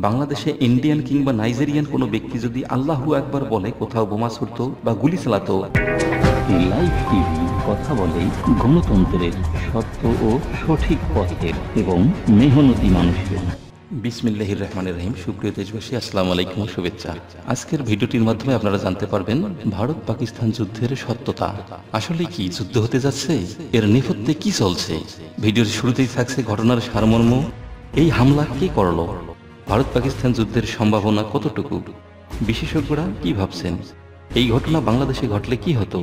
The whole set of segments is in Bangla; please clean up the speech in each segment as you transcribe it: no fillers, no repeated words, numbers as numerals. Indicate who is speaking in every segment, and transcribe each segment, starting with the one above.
Speaker 1: বাংলাদেশে ইন্ডিয়ান কিংবা নাইজেরিয়ান কোনো ব্যক্তি যদি আল্লাহু আকবার বলে কোথাও বোমা ছুড়তো বা গুলি চালাতো।
Speaker 2: লাইভ টিভি কথা বলে গণতন্ত্রের সত্য ও সঠিক পথের এবং মেহনতি মানুষের।
Speaker 1: বিসমিল্লাহির রহমানির রহিম। সুপ্রিয় দেশবাসী, আসসালামু আলাইকুম, শুভেচ্ছা। আজকের ভিডিওটির মাধ্যমে আপনারা জানতে পারবেন ভারত পাকিস্তান যুদ্ধের সত্যতা। আসলে কি যুদ্ধ হতে যাচ্ছে? এর নেপথ্যে কি চলছে? ভিডিওর শুরুতেই থাকছে ঘটনার সারমর্ম। এই হামলা কে করলো? ভারত পাকিস্তান যুদ্ধের সম্ভাবনা কতটুকু? বিশেষজ্ঞরা কি ভাবছেন? এই ঘটনা বাংলাদেশে ঘটলে কি হতো?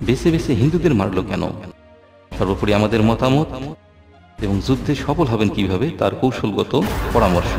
Speaker 1: বেছে বেছে হিন্দুদের মারলো কেন? সর্বোপরি আমাদের মতামত এবং যুদ্ধে সফল হবেন কিভাবে তার কৌশলগত পরামর্শ।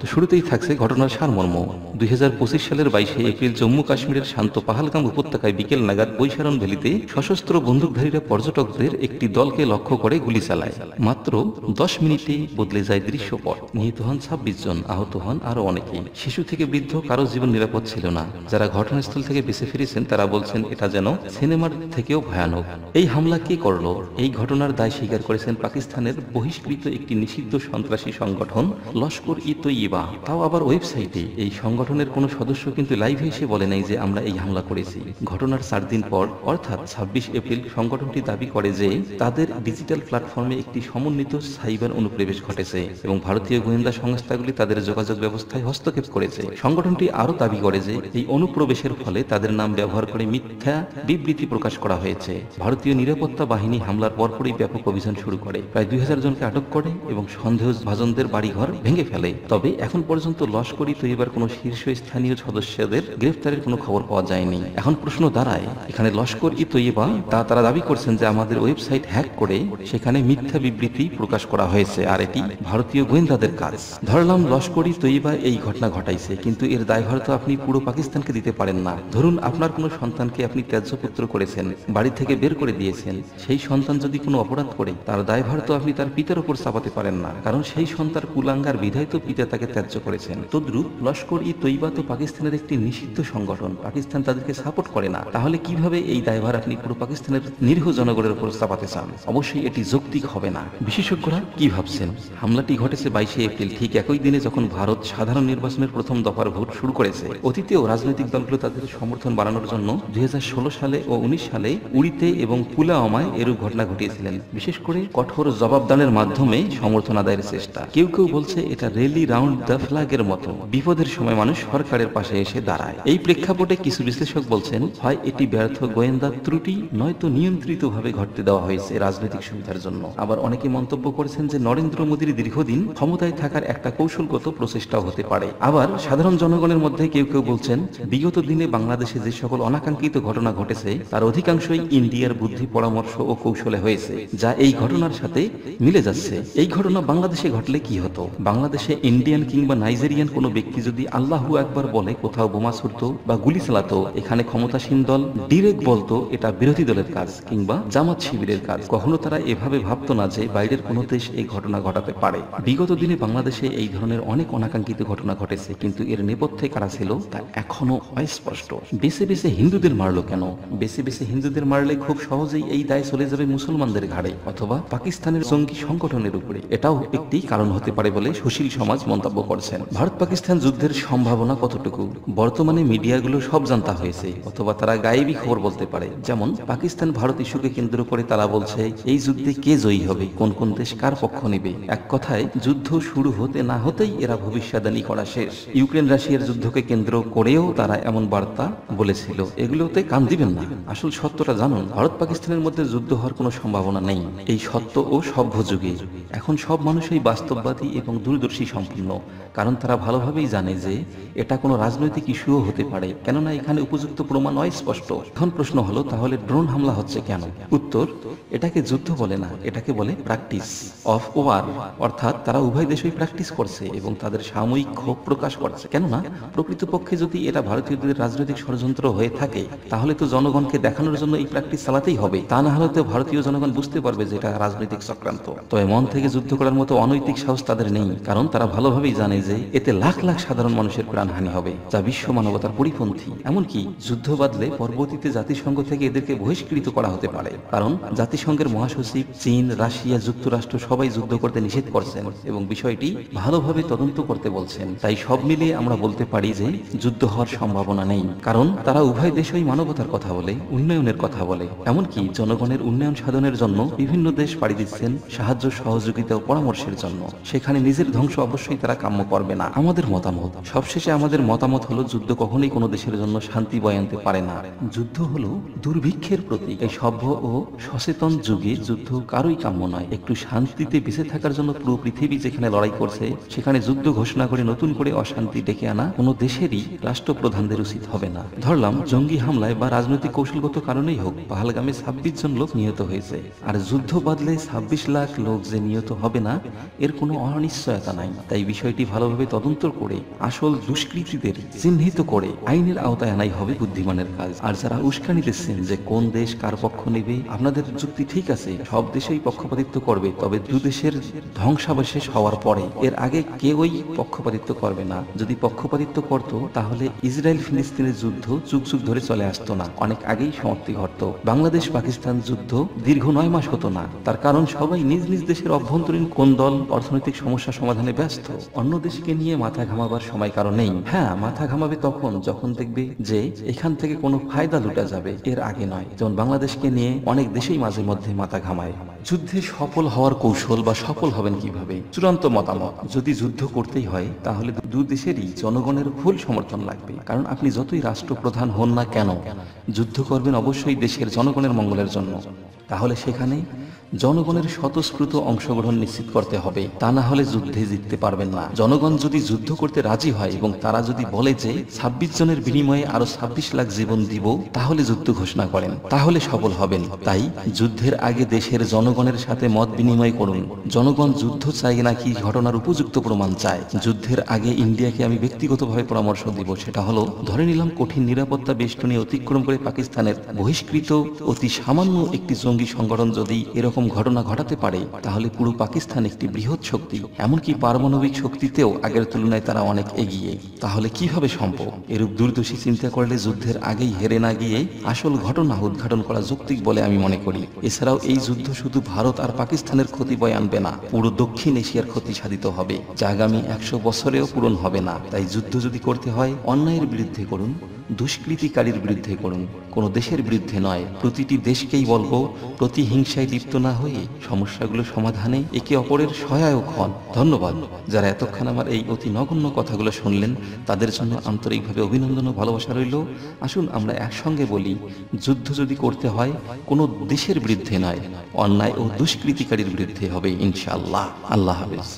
Speaker 1: তো শুরুতেই থাকছে ঘটনার সারমর্ম। 2025 সালের 22 এপ্রিল জম্মু কাশ্মীরের শান্ত পাহালগাম উপত্যকায় বিকেল নাগাদ বৈশারণ ভ্যালিতে সশস্ত্র বন্দুকধারীরা পর্যটকদের একটি দলকে লক্ষ্য করে গুলি চালায়। মাত্র 10 মিনিটে বদলে যায় দৃশ্যপট। নিহত হন 26 জন, আহত হন আরো অনেকে। শিশু থেকে বৃদ্ধ কারো জীবন নিরাপদ ছিল না। যারা ঘটনাস্থল থেকে বেঁচে ফিরেছেন তারা বলছেন এটা যেন সিনেমার থেকেও ভয়ানক। এই হামলা কে করলো? এই ঘটনার দায় স্বীকার করেছেন পাকিস্তানের বহিষ্কৃত একটি নিষিদ্ধ সন্ত্রাসী সংগঠন লস্কর-ই-তৈয়বা। তাও আবার ওয়েবসাইটে। এই সংগঠনের কোনো সদস্য কিন্তু লাইভে এসে বলে নাই যে আমরা এই হামলা করেছি। ঘটনার 4 দিন পর অর্থাৎ 26 এপ্রিল সংগঠনটি দাবি করে যে তাদের ডিজিটাল প্ল্যাটফর্মে একটি সমন্বিত সাইবার অনুপ্রবেশ ঘটেছে এবং ভারতীয় গোয়েন্দা সংস্থাগুলি তাদের যোগাযোগ ব্যবস্থায় হস্তক্ষেপ করেছে। সংগঠনটি আরও দাবি করে যে এই অনুপ্রবেশের ফলে তাদের নাম ব্যবহার করে মিথ্যা বিবৃতি প্রকাশ করা হয়েছে। ভারতীয় নিরাপত্তা বাহিনী হামলার পরপরই ব্যাপক অভিযান শুরু করে, প্রায় 2000 জনকে আটক করে এবং সন্দেহভাজনদের বাড়িঘর ভেঙে ফেলে। তবে এখন পর্যন্ত লস্কর-ই-তৈয়বার কোনো শীর্ষস্থানীয় সদস্যদের গ্রেফতারের কোনো খবর পাওয়া যায়নি। এখন প্রশ্ন দাঁড়ায়, এখানে লস্কর-ই-তৈয়বা তারা দাবি করছেন যে আমাদের ওয়েবসাইট হ্যাক করে সেখানে মিথ্যা বিবৃতি প্রকাশ করা হয়েছে আর এটি ভারতীয় গোয়েন্দাদের কাজ। ধরলাম লস্কর-ই-তৈয়বা এই ঘটনা ঘটাইছে, কিন্তু এর দায়ভার তো আপনি পুরো পাকিস্তানকে দিতে পারেন না। ধরুন আপনার কোনো সন্তানকে আপনি ত্যায্যপুত্র করেছেন, বাড়ি থেকে বের করে দিয়েছেন। সেই সন্তান যদি কোনো অপরাধ করে তার দায়ভার তো আপনি তার পিতার উপর চাপাতে পারেন না, কারণ সেই সন্তান কুলাঙ্গার বিধায় তো পিতা তাকে ত্যায্য করেছেন। তদ্রুপ লস্কর-ই-তৈয়বা তো পাকিস্তানের একটি নিষিদ্ধ সংগঠন, পাকিস্তান তাদেরকে সাপোর্ট করে না। তাহলে কিভাবে এই দায়ভার আপনি পুরো পাকিস্তানের নিরীহ জনগণের উপর চাপাতে চান? অবশ্যই এটি যৌক্তিক হবে না। বিশেষজ্ঞরা কি ভাবছেন? হামলাটি ঘটেছে 22 এপ্রিল, ঠিক একই দিনে যখন ভারত সাধারণ নির্বাচনের প্রথম দফার ভোট শুরু করেছে। অতীতেও রাজনৈতিক দলগুলো তাদের সমর্থন বাড়ানোর জন্য 2016 সালে ও 19 সালে উড়িতে এবং পুলওয়ামায় এরূপ ঘটনা ঘটিয়েছিলেন, বিশেষ করে কঠোর জবাবদানের মাধ্যমে সমর্থন আদায়ের চেষ্টা। কেউ কেউ বলছে এটা রেলি রাউন্ড দ্য ফ্ল্যাগের মতো, বিপদের সময় মানুষ সরকারের পাশে এসে দাঁড়ায়। এই প্রেক্ষাপটে কিছু বিশ্লেষক বলছেন হয় এটি ব্যর্থ গোয়েন্দা ত্রুটি, নয়তো নিয়ন্ত্রিতভাবে ঘটতে দেওয়া হয়েছে রাজনৈতিক সুবিধার জন্য। আবার অনেকে মন্তব্য করেছেন যে নরেন্দ্র মোদীর দীর্ঘদিন ক্ষমতায় থাকার একটা কৌশলগত প্রচেষ্টাও হতে পারে। আবার সাধারণ জনগণের মধ্যে কেউ কেউ বলছেন বিগত দিনে বাংলাদেশে যে সকল অনাকাঙ্ক্ষিত ঘটনা ঘটেছে তার অধিকাংশই ইন্ডিয়ার বুদ্ধি, পরামর্শ ও কৌশলে হয়েছে, যা এই ঘটনার সাথে মিলে যাচ্ছে। এই ঘটনা বাংলাদেশে ঘটলে কি হতো? বাংলাদেশে ইন্ডিয়ান কিংবা নাইজেরিয়ান কোনো ব্যক্তি যদি আল্লাহু আকবার বলে কোথাও বোমা ছুড়তো বা গুলি চালাতো, এখানে ক্ষমতাসীন দল ডিরেক্ট বলতো এটা বিরোধী দলের কাজ কিংবা জামাত শিবিরের কাজ। কখনো তারা এভাবে ভাবতো না যে বাইরের কোনো দেশ এই ঘটনা ঘটাতে পারে। বিগত দিনে বাংলাদেশে এই ধরনের অনেক অনাকাঙ্ক্ষিত ঘটনা ঘটেছে, কিন্তু এর নেপথ্যে কারা ছিল তা এখনো অস্পষ্ট। বেছে বেছে হিন্দুদের মারলো কেন? বেছে বেছে হিন্দুদের মারলে খুব সহজেই এই দায় চলে যাবে মুসলমানদের ঘাড়ে অথবা পাকিস্তানের জঙ্গি সংগঠনের উপরে। এটাও একটি কারণ হতে পারে বলে সুশীল সমাজ মন্তব্য করছেন। ভারত পাকিস্তান যুদ্ধের সম্ভাবনা কতটুকু? বর্তমানে মিডিয়াগুলো সব জানতা হয়েছে, অথবা তারা গায়েবী খবর বলতে পারে। যেমন পাকিস্তান ভারত ইস্যুকে কেন্দ্র করে তারা বলছে এই যুদ্ধে কে জয়ী হবে, কোন কোন দেশ কার পক্ষ নেবে। এক কথায় যুদ্ধ শুরু হতে না হতেই এরা ভবিষ্যদ্বাণী করা শেষ। ইউক্রেন রাশিয়ার যুদ্ধকে কেন্দ্র করেও তারা এমন বার্তা বলেছিল। এগুলোতে কান দিবেন না। আসল সত্যটা জানুন, ভারত পাকিস্তানের মধ্যে যুদ্ধ হওয়ার কোনো সম্ভাবনা নেই। এই সত্য ও সভ্য যুগে এখন সব মানুষই বাস্তববাদী এবং দূরদর্শী সম্পূর্ণ, কারণ তারা ভালোভাবেই জানে যে এটা কোনো রাজনৈতিক ইস্যুও হতে পারে, কেননা এখানে উপযুক্ত প্রমাণ স্পষ্ট। এখন প্রশ্ন হলো, তাহলে ড্রোন হামলা হচ্ছে কেন? উত্তর, এটাকে যুদ্ধ বলে না, এটাকে বলে প্র্যাকটিস অফ ওয়ার। অর্থাৎ তারা উভয় দেশই প্র্যাকটিস করছে এবং তাদের সাময়িক ক্ষোভ প্রকাশ করছে। কেননা প্রকৃতপক্ষে যদি এটা ভারতীয়দের রাজনৈতিক ষড়যন্ত্র হয়ে থাকে তাহলে তো জনগণকে দেখানোর জন্য এই প্র্যাকটিস চালাতেই হবে। তা না হলে তো ভারতীয় জনগণ বুঝতে পারবে যে এটা রাজনৈতিক চক্রান্ত। তবে মন থেকে যুদ্ধ করার মতো অনৈতিক সাহস তাদের নেই, কারণ তারা ভালোভাবেই জানে যে এতে লাখ লাখ সাধারণ মানুষের প্রাণহানি হবে, যা বিশ্ব মানবতার পরিপন্থী। এমনকি যুদ্ধ বাদলে পরবর্তীতে জাতিসংঘ থেকে এদেরকে বহিষ্কৃত করা হতে পারে, কারণ জাতিসংঘের মহাসচিব চীন, রাশিয়া, যুক্তরাষ্ট্র সবাই যুদ্ধ করতে নিষেধ করছেন এবং বিষয়টি ভালোভাবে তদন্ত করতে বলছেন। তাই সব মিলিয়ে আমরা বলতে পারি যে যুদ্ধ হওয়ার সম্ভাবনা নেই, কারণ তারা উভয় দেশই মানবতার কথা বলে, উন্নয়নের কথা বলে। এমনকি জনগণের উন্নয়ন সাধনের জন্য বিভিন্ন দেশ পাড়ি দিচ্ছেন সাহায্য, সহযোগিতা ও পরামর্শের জন্য। সেখানে নিজের ধ্বংস অবশ্যই তারা কাম্য করবে না। আমাদের মতামত, সবশেষে আমাদের মতামত হলো যুদ্ধ কখনোই কোনো দেশের জন্য শান্তি বয়ে আনতে পারে না। যুদ্ধ হলো দুর্ভিক্ষের প্রতীক। এই সভ্য ও সচেতন যুগে যুদ্ধ কারোই কাম্য নয়। একটু শান্তিতে বেঁচে থাকার জন্য পুরো পৃথিবী যেখানে লড়াই করছে, সেখানে যুদ্ধ ঘোষণা করে নতুন করে অশান্তি ডেকে আনা কোনো দেশেরই রাষ্ট্রপ্রধানদের উচিত হবে না। ধরলাম জঙ্গি হামলায় বা রাজনৈতিক কৌশলগত কারণেই হোক পাহালগামে 26 জন লোক নিহত হয়েছে, আর যুদ্ধ বাদলে 26 লাখ লোক যে নিহত হবে না এর কোনো অনিশ্চয়তা নাই। তাই বিষয়টি ভালোভাবে তদন্ত করে আসল দুষ্কৃতীদের চিহ্নিত করে আইনের আওতায় আনাই হবে বুদ্ধিমানের কাজ। আর যারা উস্কানি দিচ্ছেন যে কোন দেশ কার পক্ষ নেবে, আপনাদের যুক্তি ঠিক আছে, সব দেশেই পক্ষপাতিত্ব করবে, তবে দু দেশের ধ্বংসাবশেষ হওয়ার পরে, এর আগে কেউই পক্ষপাতিত্ব করবে না। যদি পক্ষপাতিত্ব করত তাহলে ইসরায়েল ফিলিস্তিনের যুদ্ধ যুগ যুগ ধরে চলে আসতো না, অনেক আগেই সমাপ্তি ঘটত। বাংলাদেশ পাকিস্তান যুদ্ধ দীর্ঘ 9 মাস হতো না, তার কারণ সবাই নিজ নিজ দেশের অভ্যন্তরীণ কোন্দল, অর্থনৈতিক সমস্যা সমাধানে ব্যস্ত। অন্য দেশকে নিয়ে মাথা ঘামাবার সময় কারো নেই। হ্যাঁ, মাথা ঘামাবে তখন যখন দেখবে যে এখান থেকে কোনো ফায়দা লুটা যাবে, এর আগে নয়। যেমন বাংলাদেশকে নিয়ে অনেক দেশেই মাঝে মধ্যে মাথা ঘামায়। যুদ্ধে সফল হওয়ার কৌশল বা সফল হবেন কিভাবে, চূড়ান্ত মতামত, যদি যুদ্ধ করতেই হয় তাহলে দু দেশেরই জনগণের ফুল সমর্থন লাগবে। কারণ আপনি যতই রাষ্ট্রপ্রধান হন না কেন, যুদ্ধ করবেন অবশ্যই দেশের জনগণের মঙ্গলের জন্য। তাহলে সেখানে জনগণের স্বতঃস্ফূর্ত অংশগ্রহণ নিশ্চিত করতে হবে, তা না হলে যুদ্ধে জিততে পারবেন না। জনগণ যদি যুদ্ধ করতে রাজি হয় এবং তারা যদি বলে যে 26 জনের বিনিময়ে আরো 26 লাখ জীবন দিব, তাহলে যুদ্ধ ঘোষণা করেন, তাহলে সফল হবেন। তাই যুদ্ধের আগে দেশের জনগণের সাথে মত বিনিময় করুন। জনগণ যুদ্ধ চায় নাকি ঘটনার উপযুক্ত প্রমাণ চায়। যুদ্ধের আগে ইন্ডিয়াকে আমি ব্যক্তিগতভাবে পরামর্শ দিব, সেটা হলো, ধরে নিলাম কঠিন নিরাপত্তা বেষ্টনী অতিক্রম করে পাকিস্তানের বহিষ্কৃত অতি সামান্য একটি জঙ্গি সংগঠন যদি এরকম ঘটনা ঘটাতে পারে, তাহলে পুরো পাকিস্তান একটি বৃহৎ শক্তি, এমনকি পারমাণবিক শক্তিতেও আগের তুলনায় তারা অনেক এগিয়ে। তাহলে কিভাবে সম্ভব? এরূপ দূরদর্শী চিন্তা করলে যুদ্ধের আগেই হেরে না গিয়ে আসল ঘটনা উদ্ঘাটন করা যৌক্তিক বলে আমি মনে করি। এছাড়াও এই যুদ্ধ শুধু ভারত আর পাকিস্তানের ক্ষতি বয়ে আনবে না, পুরো দক্ষিণ এশিয়ার ক্ষতি সাধিত হবে, যা আগামী 100 বছরেও পূরণ হবে না। তাই যুদ্ধ যদি করতে হয় অন্যায়ের বিরুদ্ধে করুন, দুষ্কৃতিকারীর বিরুদ্ধে করুন, কোনো দেশের বিরুদ্ধে নয়। প্রতিটি দেশকেই বলবো প্রতিহিংসায় লিপ্ত না হয়ে সমস্যাগুলো সমাধানে একে অপরের সহায়ক হন। ধন্যবাদ। যারা এতক্ষণ আমার এই অতি নগণ্য কথাগুলো শুনলেন, তাদের জন্য আন্তরিকভাবে অভিনন্দন ও ভালোবাসা রইল। আসুন আমরা একসঙ্গে বলি, যুদ্ধ যদি করতে হয় কোনো দেশের বিরুদ্ধে নয়, অন্যায় ও দুষ্কৃতিকারীর বিরুদ্ধে হবে ইনশাআল্লাহ। আল্লাহ হাফেজ।